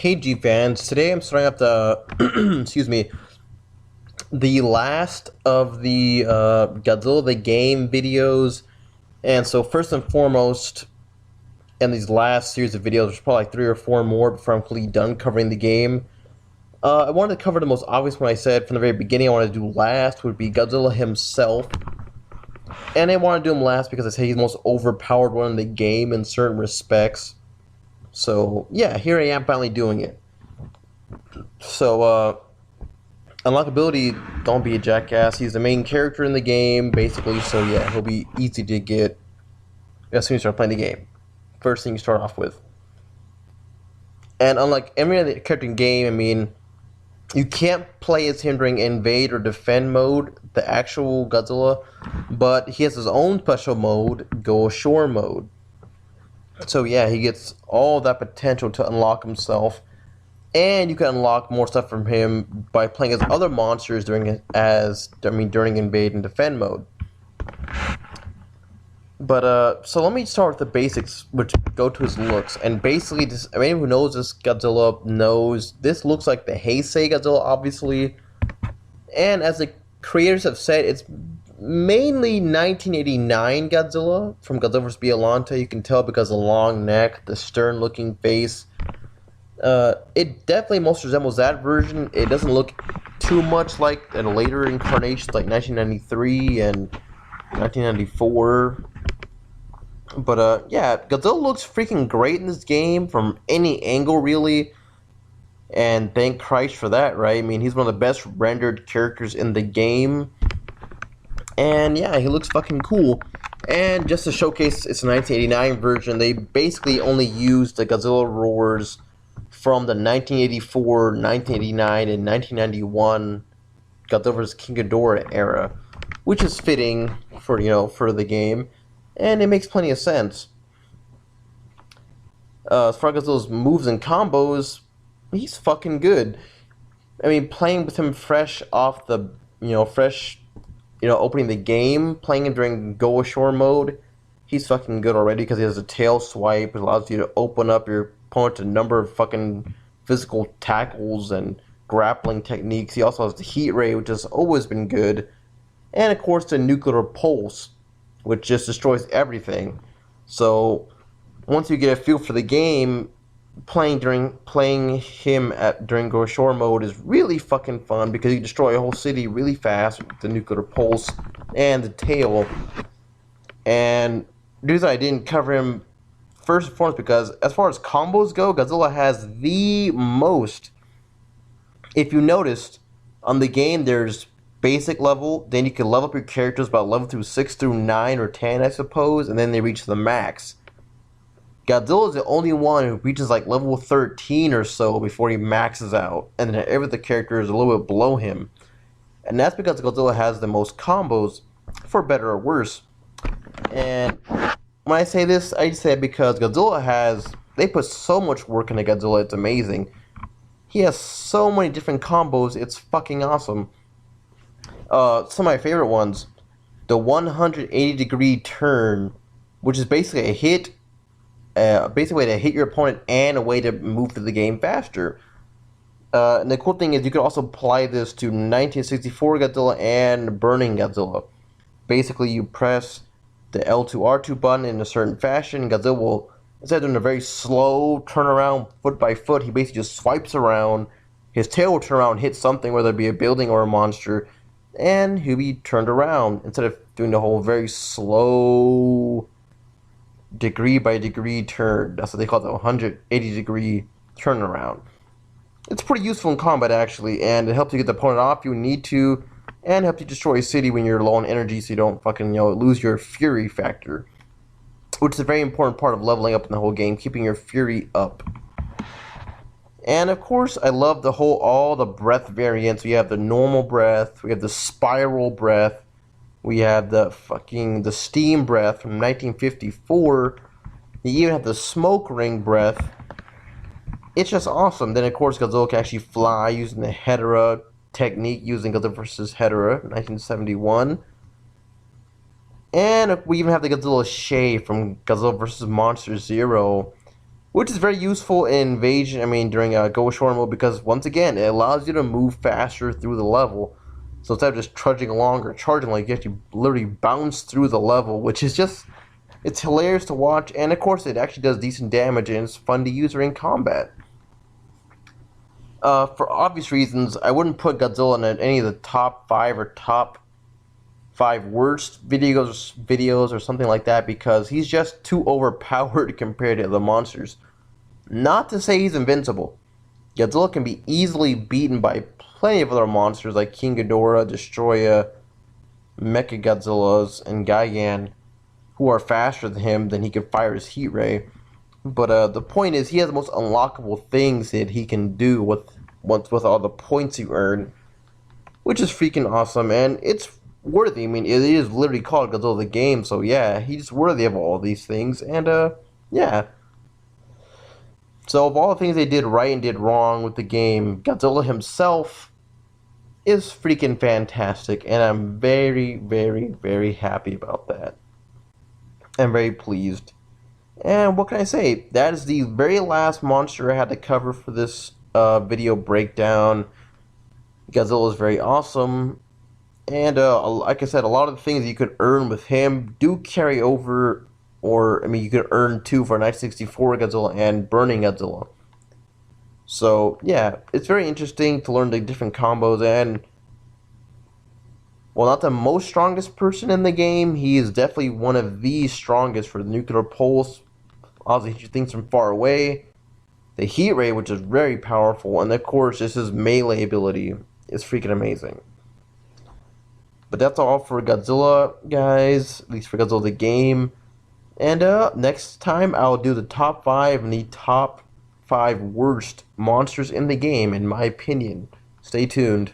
Hey G fans, today I'm starting up the excuse me, the last of the Godzilla the game videos. And so first and foremost, in these last series of videos, there's probably like 3 or 4 more before I'm completely done covering the game. I wanted to cover the most obvious one. I said from the very beginning I wanted to do last would be Godzilla himself. And I want to do him last because I say he's the most overpowered one in the game in certain respects. So yeah, here I am finally doing it. So unlockability, don't be a jackass. He's the main character in the game, basically, so yeah, he'll be easy to get as soon as you start playing the game. First thing you start off with. And unlike every other character in the game, I mean, you can't play as him during invade or defend mode, the actual Godzilla, but he has his own special mode, go ashore mode. So yeah, he gets all that potential to unlock himself. And you can unlock more stuff from him by playing as other monsters during invade and defend mode. But so let me start with the basics, which go to his looks. And basically, anyone who knows this Godzilla knows this looks like the Heisei Godzilla, obviously. And as the creators have said, it's mainly 1989 Godzilla from Godzilla vs. Biollante. You can tell because of the long neck, the stern-looking face. It definitely most resembles that version. It doesn't look too much like a later incarnations like 1993 and 1994. But yeah, Godzilla looks freaking great in this game from any angle, really. And thank Christ for that, right? I mean, he's one of the best rendered characters in the game. And yeah, he looks fucking cool. And just to showcase it's a 1989 version, they basically only used the Godzilla roars from the 1984, 1989, and 1991 Godzilla vs. King Ghidorah era, which is fitting for for the game, and it makes plenty of sense. As far as Godzilla's moves and combos, he's fucking good. I mean, playing with him fresh off the opening the game, playing him during go ashore mode, he's fucking good already because he has a tail swipe. It allows you to open up your opponent a number of fucking physical tackles and grappling techniques. He also has the heat ray, which has always been good, and of course the nuclear pulse, which just destroys everything. So once you get a feel for the game, playing him during go ashore mode is really fucking fun because you destroy a whole city really fast with the nuclear pulse and the tail. And the reason I didn't cover him first and foremost because as far as combos go, Godzilla has the most. If you noticed, on the game there's basic level, then you can level up your characters about level through 6 through 9 or 10, I suppose, and then they reach the max. Godzilla is the only one who reaches like level 13 or so before he maxes out, and then every other character is a little bit below him. And that's because Godzilla has the most combos, for better or worse. And when I say this, I say it because they put so much work into Godzilla, it's amazing. He has so many different combos, it's fucking awesome. Some of my favorite ones, the 180 degree turn, which is basically a hit, basically a way to hit your opponent and a way to move through the game faster. And the cool thing is you can also apply this to 1964 Godzilla and Burning Godzilla. Basically, you press the L2 R2 button in a certain fashion. Godzilla will, instead of doing a very slow turnaround foot by foot, he basically just swipes around. His tail will turn around and hit something, whether it be a building or a monster, and he'll be turned around instead of doing the whole very slow degree by degree turn. That's what they call the 180 degree turnaround. It's pretty useful in combat actually, and it helps you get the opponent off you need to, and helps you destroy a city when you're low on energy so you don't fucking lose your fury factor, which is a very important part of leveling up in the whole game, keeping your fury up. And of course I love all the breath variants. We have the normal breath, we have the spiral breath, we have the steam breath from 1954. You even have the smoke ring breath. It's just awesome. Then of course Godzilla can actually fly using the Hedorah technique, using Godzilla vs. Hedorah, 1971. And we even have the Godzilla Shay from Godzilla vs. Monster Zero. which is very useful in invasion. I mean, during Go Ashore mode, because once again, it allows you to move faster through the level. So instead of just trudging along or charging, like you actually literally bounce through the level, which is just it's hilarious to watch. And of course, it actually does decent damage and it's fun to use during combat. For obvious reasons, I wouldn't put Godzilla in any of the top 5 or top 5 worst videos or something like that because he's just too overpowered compared to the monsters. Not to say he's invincible. Godzilla can be easily beaten by plenty of other monsters like King Ghidorah, Destroya, Mechagodzillas, and Gigan, who are faster than him than he can fire his heat ray. But the point is, he has the most unlockable things that he can do with all the points you earn, which is freaking awesome, and it's worthy. I mean, it is literally called Godzilla the Game, so yeah, he's worthy of all of these things, and yeah. So of all the things they did right and did wrong with the game, Godzilla himself is freaking fantastic, and I'm very, very, very happy about that. I'm very pleased. And what can I say? That is the very last monster I had to cover for this video breakdown. Godzilla is very awesome. And like I said, a lot of the things you could earn with him do carry over. Or, I mean, you could earn 2 for 964 Godzilla and Burning Godzilla. So, yeah, it's very interesting to learn the different combos. And, well, not the most strongest person in the game, he is definitely one of the strongest for the nuclear pulse. Obviously, he shoots things from far away. The heat ray, which is very powerful. And, of course, just his melee ability is freaking amazing. But that's all for Godzilla, guys. At least for Godzilla the game. And next time I'll do the top 5 and the top 5 worst monsters in the game, in my opinion. Stay tuned.